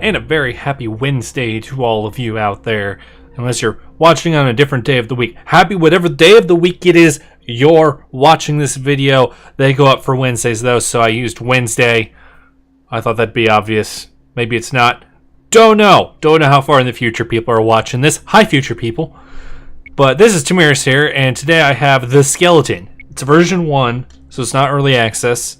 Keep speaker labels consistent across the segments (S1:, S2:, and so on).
S1: and a very happy Wednesday to all of you out there. Unless you're watching on a different day of the week. Happy whatever day of the week it is you're watching this video. They go up for Wednesdays though, so I used Wednesday. I thought that'd be obvious. Maybe it's not. Don't know. Don't know how far in the future people are watching this. Hi, future people. But this is Temierus here, and today I have The Skeleton. It's version 1, so it's not early access.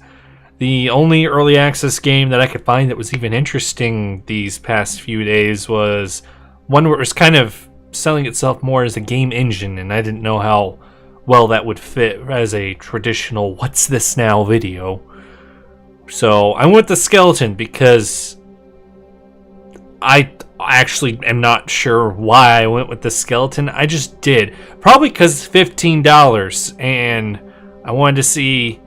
S1: The only early access game that I could find that was even interesting these past few days was one where it was kind of selling itself more as a game engine, and I didn't know how well that would fit as a traditional What's This Now video. So I went with The Skeleton because I actually am not sure why I went with The Skeleton. I just did. Probably because it's $15, and I wanted to see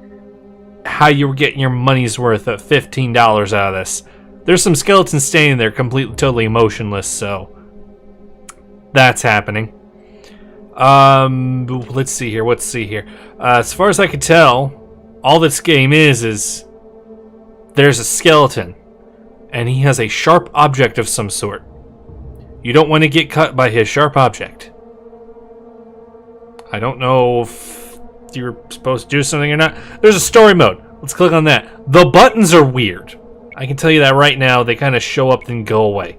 S1: how you were getting your money's worth of $15 out of this. There's some skeletons standing there completely, totally motionless, so that's happening. Let's see here. As far as I can tell, all this game is there's a skeleton, and he has a sharp object of some sort. You don't want to get cut by his sharp object. I don't know if you're supposed to do something or not. There's a story mode. Let's click on that. The buttons are weird. I can tell you that right now. They kind of show up and go away.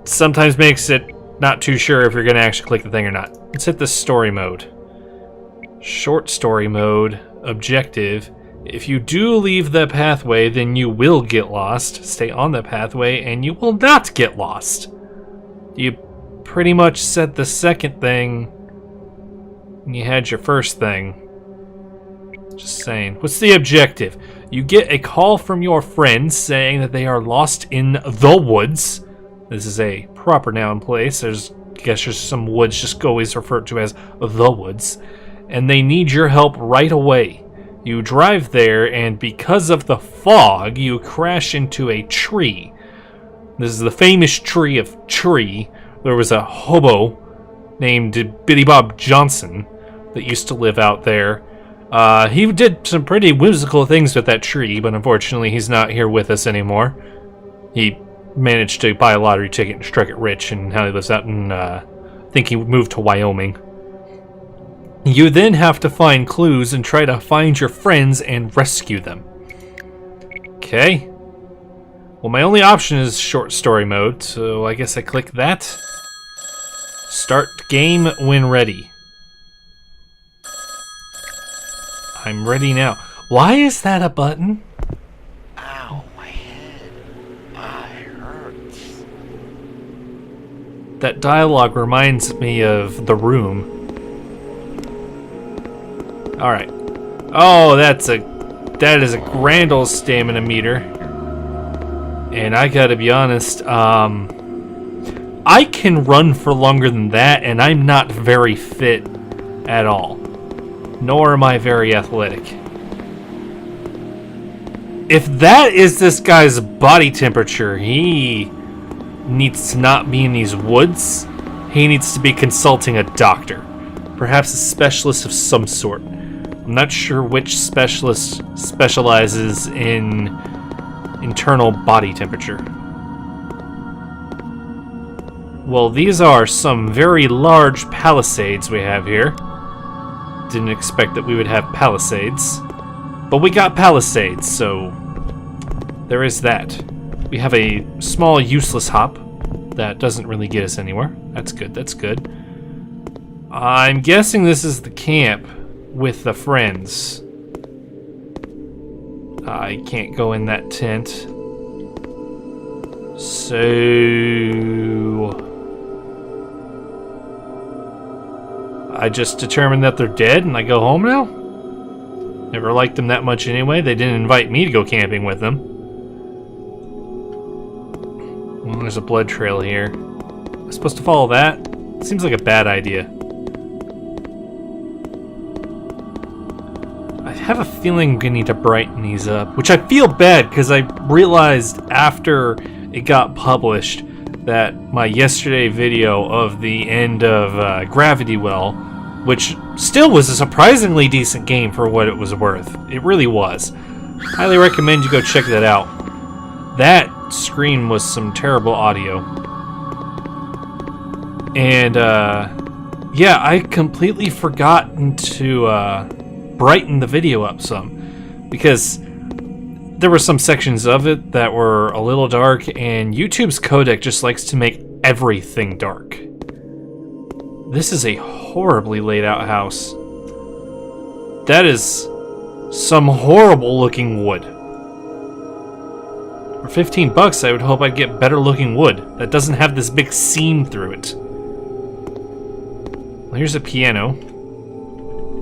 S1: Sometimes makes it not too sure if you're going to actually click the thing or not. Let's hit the story mode. Short story mode. Objective. If you do leave the pathway, then you will get lost. Stay on the pathway and you will not get lost. You pretty much said the second thing and you had your first thing. Just saying. What's the objective? You get a call from your friends saying that they are lost in the woods. This is a proper noun place. I guess there's some woods just always referred to as the woods. And they need your help right away. You drive there, and because of the fog, you crash into a tree. This is the famous tree of Tree. There was a hobo named Billy Bob Johnson that used to live out there. He did some pretty whimsical things with that tree, but unfortunately he's not here with us anymore. He managed to buy a lottery ticket and struck it rich, and now he lives out in, I think he moved to Wyoming. You then have to find clues and try to find your friends and rescue them. Okay. Well, my only option is short story mode, so I guess I click that. Start game when ready. I'm ready now. Why is that a button?
S2: Ow, my head. Hurts.
S1: That dialogue reminds me of The Room. Alright. Oh, that is a grand old stamina meter. And I gotta be honest, I can run for longer than that, and I'm not very fit at all. Nor am I very athletic. If that is this guy's body temperature, he needs to not be in these woods. He needs to be consulting a doctor. Perhaps a specialist of some sort. I'm not sure which specialist specializes in internal body temperature. Well, these are some very large palisades we have here. Didn't expect that we would have palisades. But we got palisades, so there is that. We have a small useless hop that doesn't really get us anywhere. That's good, that's good. I'm guessing this is the camp with the friends. I can't go in that tent. So I just determined that they're dead and I go home now? Never liked them that much anyway. They didn't invite me to go camping with them. Well, there's a blood trail here. Am I supposed to follow that? Seems like a bad idea. I have a feeling we need to brighten these up, which I feel bad because I realized after it got published that my yesterday video of the end of Gravity Well, which still was a surprisingly decent game for what it was worth. It really was. Highly recommend you go check that out. That screen was some terrible audio. And, yeah, I completely forgotten to brighten the video up some. Because there were some sections of it that were a little dark, and YouTube's codec just likes to make everything dark. This is a horribly laid out house. That is some horrible looking wood. For 15 bucks, I would hope I'd get better looking wood that doesn't have this big seam through it. Well, here's a piano.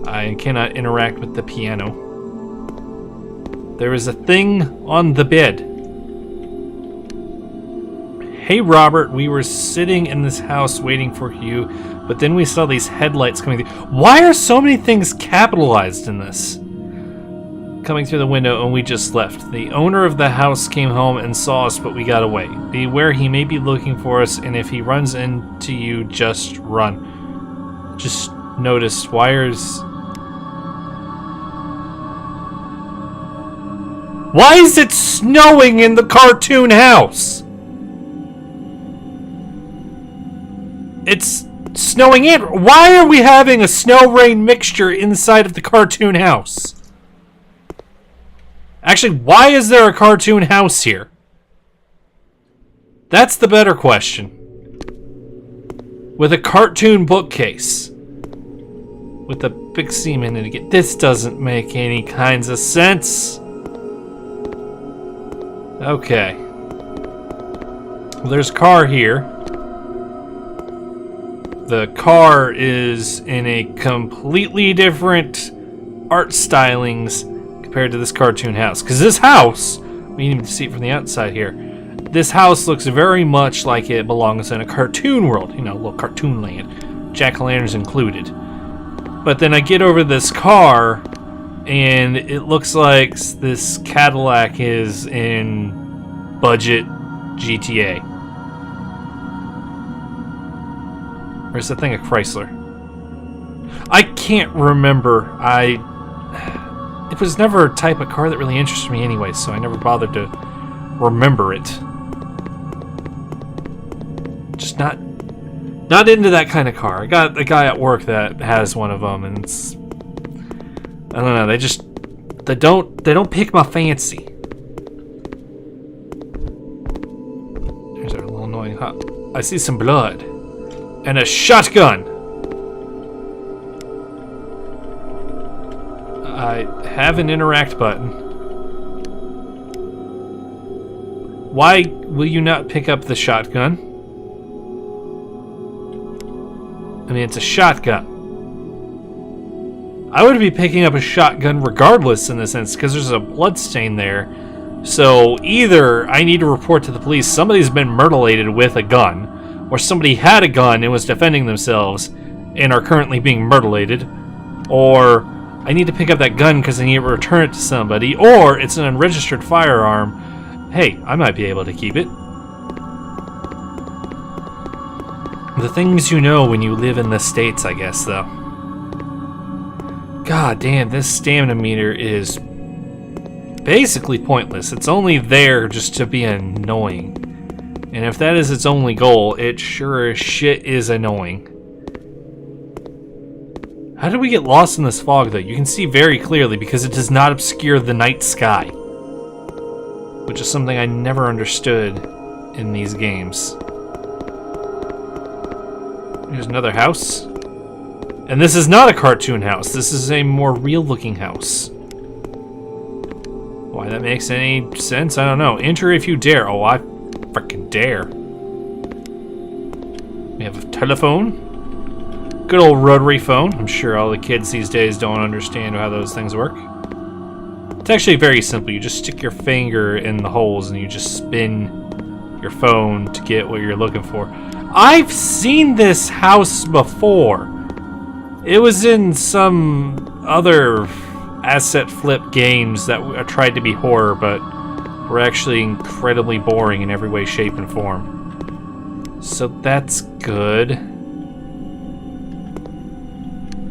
S1: I cannot interact with the piano. There is a thing on the bed. Hey Robert, we were sitting in this house waiting for you, but then we saw these headlights coming through. Why are so many things capitalized in this? Coming through the window, and we just left. The owner of the house came home and saw us, but we got away. Beware, he may be looking for us, and if he runs into you, just run. Just noticed wires. Why is it snowing in the cartoon house? It's snowing in. Why are we having a snow-rain mixture inside of the cartoon house? Actually, why is there a cartoon house here? That's the better question. With a cartoon bookcase. With a big seam in it again. This doesn't make any kinds of sense. Okay. Well, there's a car here. The car is in a completely different art stylings compared to this cartoon house. Because this house, we can even see it from the outside here, this house looks very much like it belongs in a cartoon world. You know, a little cartoon land. Jack-o'-lanterns included. But then I get over this car, and it looks like this Cadillac is in budget GTA. Or is that thing a Chrysler? I can't remember. It was never a type of car that really interested me anyway, so I never bothered to remember it. Just not into that kind of car. I got a guy at work that has one of them, and it's, I don't know. They don't pick my fancy. There's our little annoying hop. I see some blood and a shotgun. I have an interact button. Why will you not pick up the shotgun? I mean, it's a shotgun. I would be picking up a shotgun regardless in this sense, because there's a blood stain there. So either I need to report to the police somebody's been mutilated with a gun, or somebody had a gun and was defending themselves and are currently being mutilated, or I need to pick up that gun because I need to return it to somebody, or it's an unregistered firearm. Hey, I might be able to keep it. The things you know when you live in the States, I guess, though. God damn, this stamina meter is basically pointless. It's only there just to be annoying. And if that is its only goal, it sure as shit is annoying. How did we get lost in this fog, though? You can see very clearly because it does not obscure the night sky. Which is something I never understood in these games. Here's another house. And this is not a cartoon house. This is a more real-looking house. Why that makes any sense, I don't know. Enter if you dare. Oh, I frickin' dare. We have a telephone. Good old rotary phone. I'm sure all the kids these days don't understand how those things work. It's actually very simple. You just stick your finger in the holes and you just spin your phone to get what you're looking for. I've seen this house before. It was in some other asset flip games that tried to be horror, but were actually incredibly boring in every way, shape, and form. So that's good.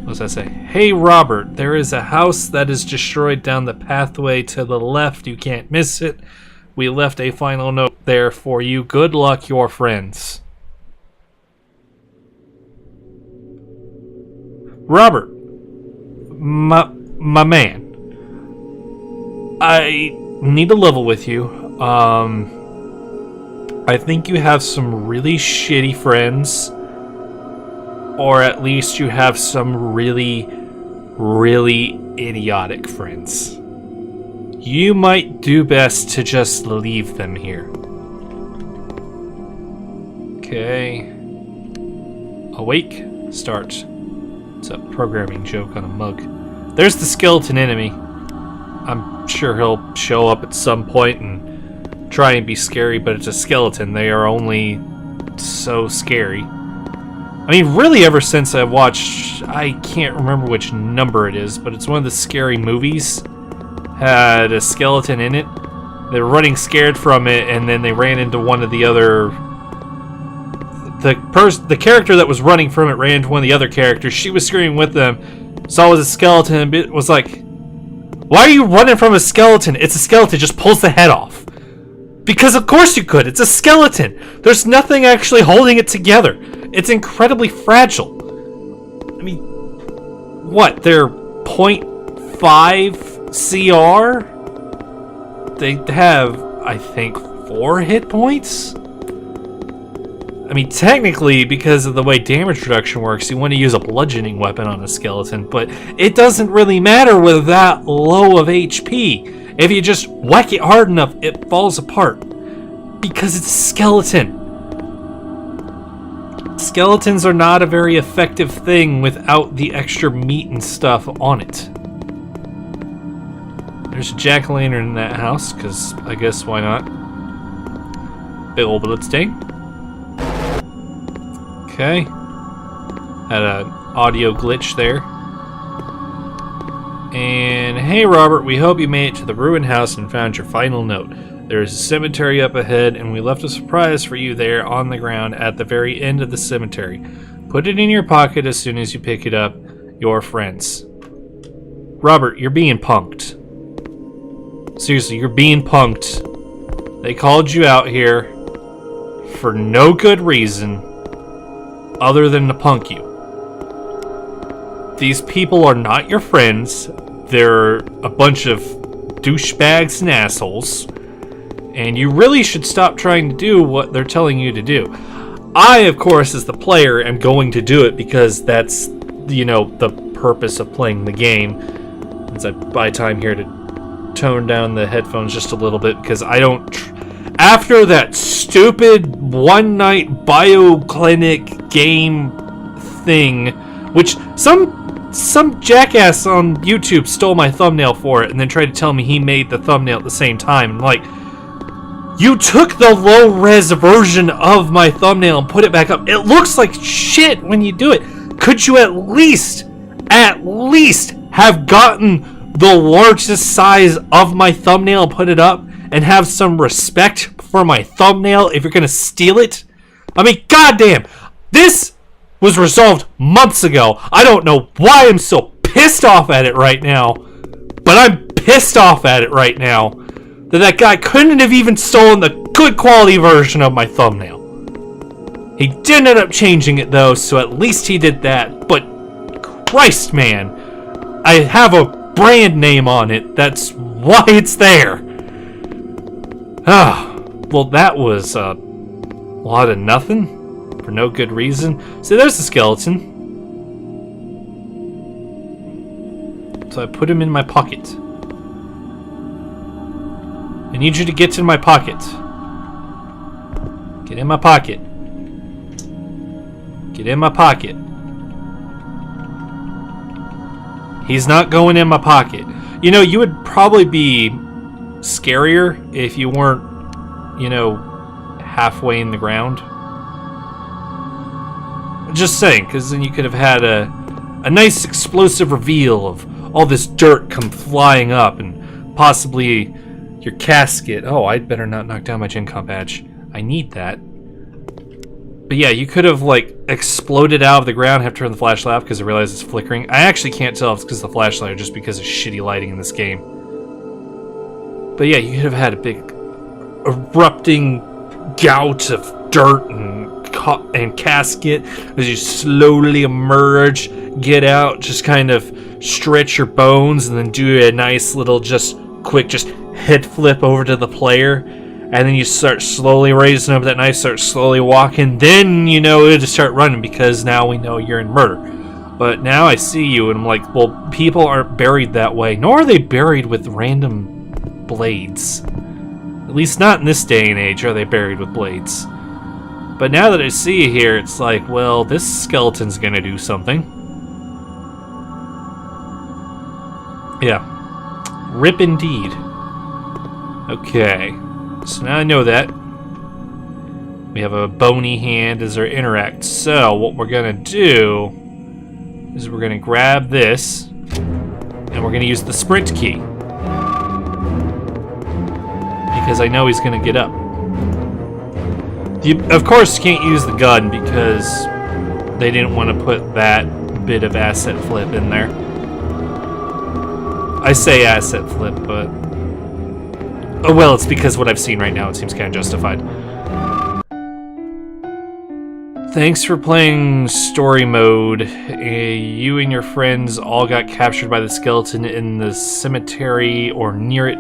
S1: What does that say? Hey Robert, there is a house that is destroyed down the pathway to the left. You can't miss it. We left a final note there for you. Good luck, your friends. Robert, my man, I need to level with you. I think you have some really shitty friends, or at least you have some really idiotic friends. You might do best to just leave them here. Okay. Awake. Start. It's a programming joke on a mug. There's the skeleton enemy. I'm sure he'll show up at some point and try and be scary, but it's a skeleton. They are only so scary. I mean, really, ever since I watched, I can't remember which number it is, but it's one of the scary movies. Had a skeleton in it. They were running scared from it, and then they ran into one of the other... The character that was running from it ran into one of the other characters. She was screaming with them. Saw it was a skeleton, and was like, "Why are you running from a skeleton? It's a skeleton. Just pulls the head off." Because of course you could. It's a skeleton. There's nothing actually holding it together. It's incredibly fragile. I mean, what? They're 0.5 CR? They have, I think, 4 hit points? I mean, technically, because of the way damage reduction works, you want to use a bludgeoning weapon on a skeleton, but it doesn't really matter with that low of HP. If you just whack it hard enough, it falls apart. Because it's a skeleton. Skeletons are not a very effective thing without the extra meat and stuff on it. There's a jack-o'-lantern in that house, because I guess why not? Big old bloodstain. Okay. Had an audio glitch there. And hey Robert, we hope you made it to the ruined house and found your final note. There is a cemetery up ahead, and we left a surprise for you there on the ground at the very end of the cemetery. Put it in your pocket as soon as you pick it up. Your friends. Robert, you're being punked. Seriously, you're being punked. They called you out here for no good reason other than to punk you. These people are not your friends. They're a bunch of douchebags and assholes. And you really should stop trying to do what they're telling you to do. I, of course, as the player, am going to do it because that's, you know, the purpose of playing the game. As I buy time here to tone down the headphones just a little bit because I don't... After that stupid one-night bioclinic game thing, which some jackass on YouTube stole my thumbnail for it and then tried to tell me he made the thumbnail at the same time. I'm like, you took the low-res version of my thumbnail and put it back up. It looks like shit when you do it. Could you at least have gotten the largest size of my thumbnail and put it up and have some respect for my thumbnail if you're going to steal it? I mean, goddamn, this was resolved months ago. I don't know why I'm so pissed off at it right now, but I'm pissed off at it right now that guy couldn't have even stolen the good quality version of my thumbnail. He did end up changing it though, so at least he did that, but Christ, man, I have a brand name on it. That's why it's there. Ah, well, that was a lot of nothing for no good reason. See, there's the skeleton. So I put him in my pocket. I need you to get in my pocket. Get in my pocket. Get in my pocket. He's not going in my pocket. You know, you would probably be scarier if you weren't, you know, halfway in the ground. Just saying, because then you could have had a nice explosive reveal of all this dirt come flying up and possibly your casket. Oh, I'd better not knock down my Gen Con badge. I need that. But yeah, you could have, like, exploded out of the ground, have to turn the flashlight off because I realize it's flickering. I actually can't tell if it's because of the flashlight or just because of shitty lighting in this game. But yeah, you could have had a big erupting gout of dirt and casket as you slowly emerge, get out, just kind of stretch your bones, and then do a nice little quick head flip over to the player, and then you start slowly raising up that knife, start slowly walking, then you know to start running because now we know you're in murder. But now I see you and I'm like, well, people aren't buried that way, nor are they buried with random blades. At least not in this day and age are they buried with blades. But now that I see you here, it's like, well, this skeleton's gonna do something. Yeah. Rip indeed. Okay. So now I know that. We have a bony hand as our interact. So what we're gonna do is we're gonna grab this and we're gonna use the sprint key. Because I know he's gonna get up. You, of course, can't use the gun because they didn't want to put that bit of asset flip in there. I say asset flip, but... oh well, it's because what I've seen right now, it seems kind of justified. Thanks for playing story mode. You and your friends all got captured by the skeleton in the cemetery or near it,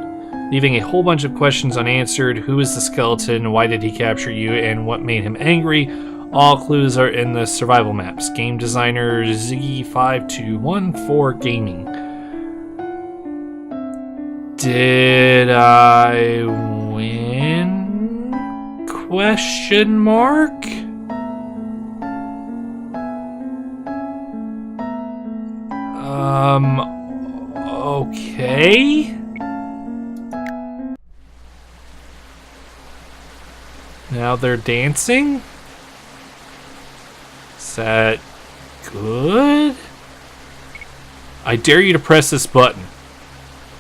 S1: leaving a whole bunch of questions unanswered. Who is the skeleton? Why did he capture you? And what made him angry? All clues are in the survival maps. Game designer Ziggy5214 Gaming. Did I win? Question mark? Okay. Now they're dancing? Is that good? I dare you to press this button.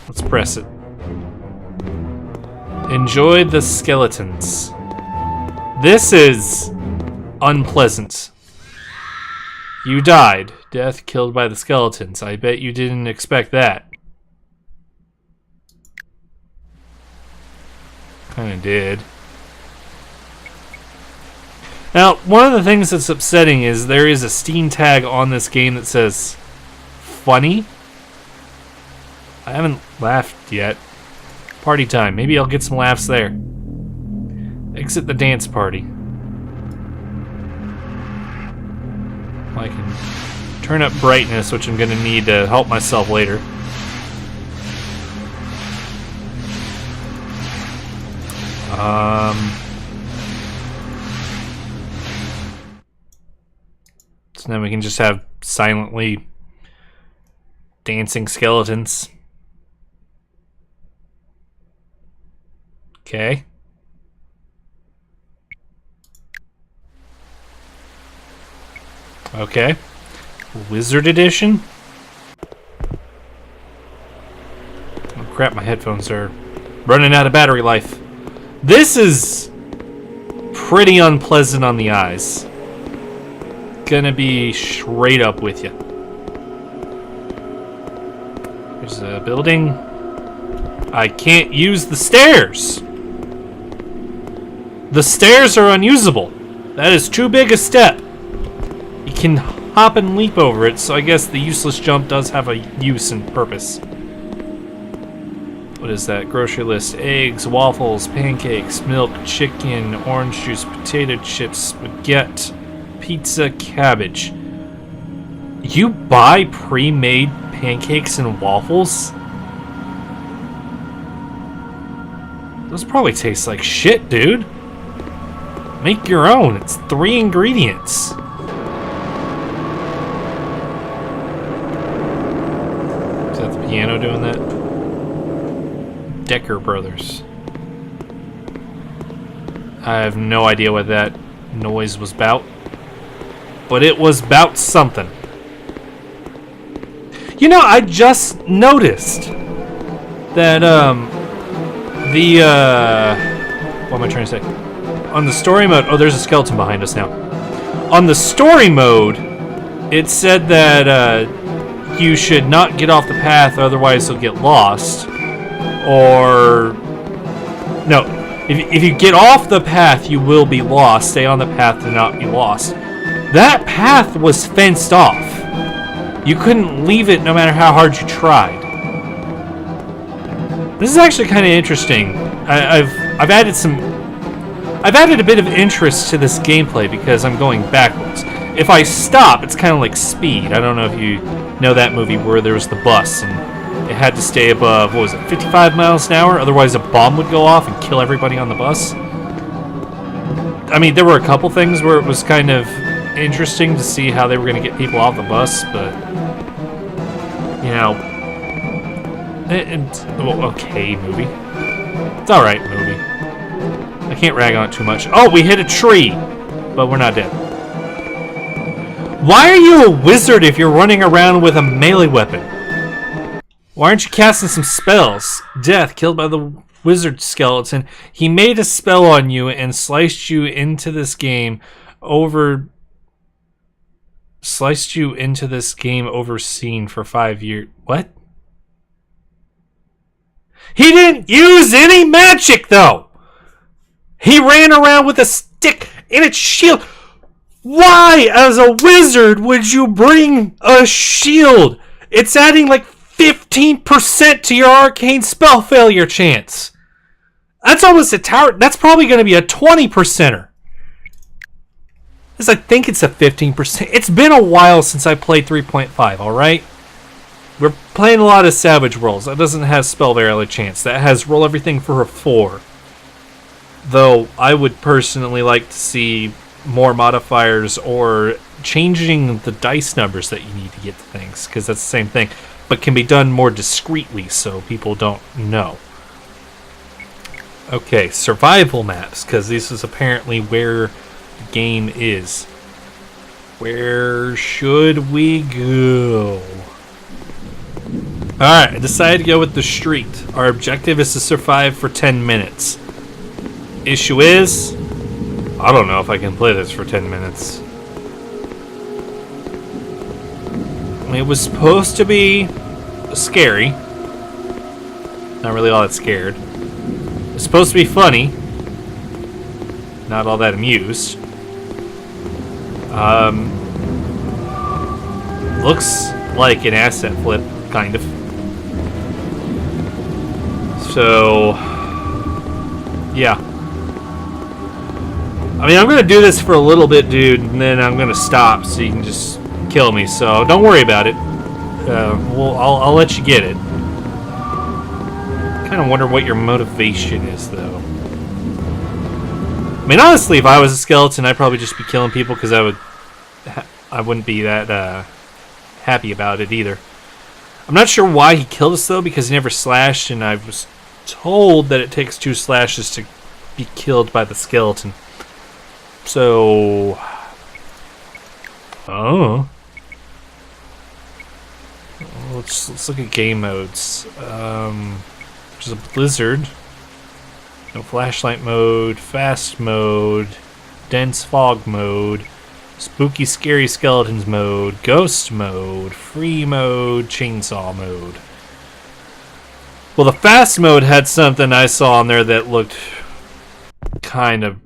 S1: Let's press it. Enjoy the skeletons. This is unpleasant. You died. Death killed by the skeletons. I bet you didn't expect that. Kinda did. Now, one of the things that's upsetting is there is a Steam tag on this game that says funny. I haven't laughed yet. Party time. Maybe I'll get some laughs there. Exit the dance party. I can turn up brightness, which I'm going to need to help myself later. So then we can just have silently dancing skeletons. Okay. Okay. Wizard Edition? Oh crap, my headphones are running out of battery life. This is pretty unpleasant on the eyes. Gonna be straight up with you. There's a building. I can't use the stairs. The stairs are unusable. That is too big a step. You can hop and leap over it, so I guess the useless jump does have a use and purpose. What is that? Grocery list. Eggs, waffles, pancakes, milk, chicken, orange juice, potato chips, spaghetti, pizza, cabbage. You buy pre-made pancakes and waffles? Those probably taste like shit, dude. Make your own. It's 3 ingredients. Is that the piano doing that? Decker Brothers. I have no idea what that noise was about. But it was about something. You know, I just noticed that, what am I trying to say? On the story mode, oh, there's a skeleton behind us now. On the story mode, it said that, you should not get off the path, otherwise you'll get lost. Or, no, If you get off the path, you will be lost. Stay on the path to not be lost. That path was fenced off. You couldn't leave it no matter how hard you tried. This is actually kind of interesting. I've added a bit of interest to this gameplay because I'm going backwards. If I stop, it's kind of like Speed. I don't know if you know that movie where there was the bus and it had to stay above, what was it, 55 miles an hour? Otherwise a bomb would go off and kill everybody on the bus. I mean, there were a couple things where it was kind of interesting to see how they were going to get people off the bus, but, you know, okay, movie. It's alright, movie. I can't rag on it too much. Oh, we hit a tree, but we're not dead. Why are you a wizard if you're running around with a melee weapon? Why aren't you casting some spells? Death, killed by the wizard skeleton. He made a spell on you and sliced you into this game overseen for 5 years. What? He didn't use any magic, though! He ran around with a stick and a shield. Why, as a wizard, would you bring a shield? It's adding like 15% to your arcane spell failure chance. That's almost a tower. That's probably going to be a 20%er. I think it's a 15%. It's been a while since I played 3.5, alright? We're playing a lot of Savage Worlds. That doesn't have spell failure chance. That has roll everything for a 4. Though, I would personally like to see more modifiers or changing the dice numbers that you need to get to things, because that's the same thing, but can be done more discreetly so people don't know. Okay, survival maps, because this is apparently where the game is. Where should we go? Alright, I decided to go with the street. Our objective is to survive for 10 minutes. Issue is, I don't know if I can play this for 10 minutes. It was supposed to be scary. Not really all that scared. It's supposed to be funny. Not all that amused. Looks like an asset flip, kind of. So, yeah. I mean, I'm going to do this for a little bit, dude, and then I'm going to stop so you can just kill me. So don't worry about it. I'll let you get it. Kind of wonder what your motivation is, though. I mean, honestly, if I was a skeleton, I'd probably just be killing people because I wouldn't be that happy about it either. I'm not sure why he killed us, though, because he never slashed, and I was told that it takes 2 slashes to be killed by the skeleton. So, let's look at game modes. There's a blizzard, no flashlight mode, fast mode, dense fog mode, spooky scary skeletons mode, ghost mode, free mode, chainsaw mode. Well, the fast mode had something I saw on there that looked kind of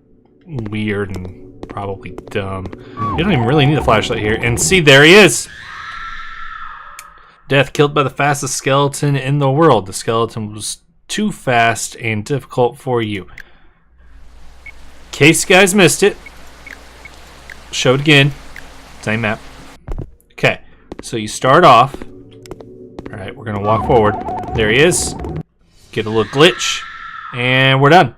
S1: weird and probably dumb. You don't even really need a flashlight here. And see, there he is! Death, killed by the fastest skeleton in the world. The skeleton was too fast and difficult for you. In case you guys missed it, show it again. Same map. Okay, so you start off. Alright, we're going to walk forward. There he is. Get a little glitch. And we're done.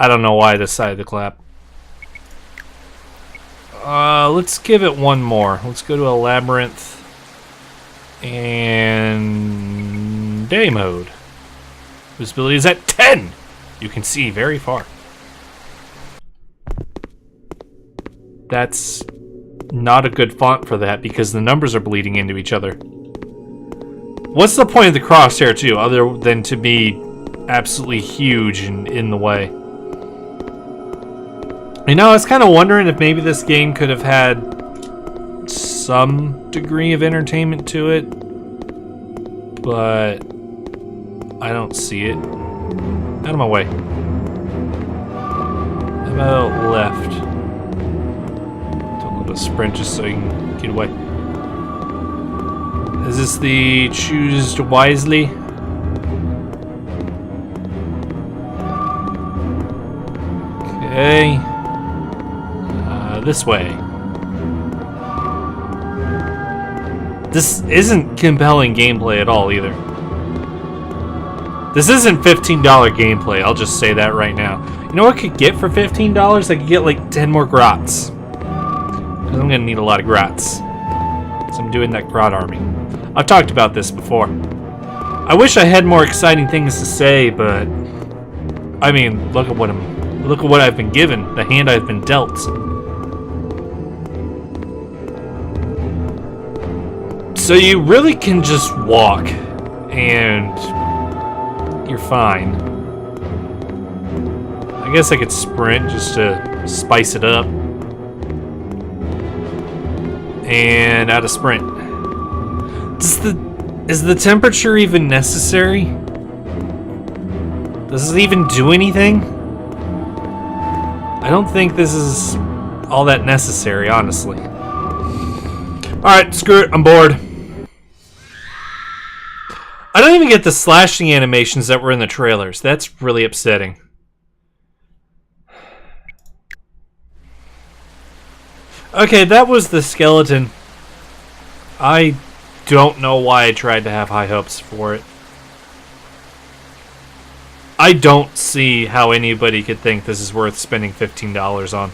S1: I don't know why I decided to clap. Let's give it one more. Let's go to a labyrinth and day mode. Visibility is at 10. You can see very far. That's not a good font for that because the numbers are bleeding into each other. What's the point of the crosshair too, other than to be absolutely huge and in the way? You know, I was kind of wondering if maybe this game could have had some degree of entertainment to it, but I don't see it. Out of my way. How about left? Do a little sprint just so you can get away. Is this the choose wisely? Okay. This way. This isn't compelling gameplay at all either. This isn't $15 gameplay, I'll just say that right now. You know what I could get for $15? I could get like 10 more grots. Because I'm gonna need a lot of grots. So I'm doing that grot army. I've talked about this before. I wish I had more exciting things to say, but I mean, look at what I've been given, the hand I've been dealt. So you really can just walk, and you're fine. I guess I could sprint just to spice it up. And out of sprint. Is the temperature even necessary? Does it even do anything? I don't think this is all that necessary, honestly. Alright, screw it, I'm bored. I don't even get the slashing animations that were in the trailers. That's really upsetting. Okay, that was the skeleton. I don't know why I tried to have high hopes for it. I don't see how anybody could think this is worth spending $15 on.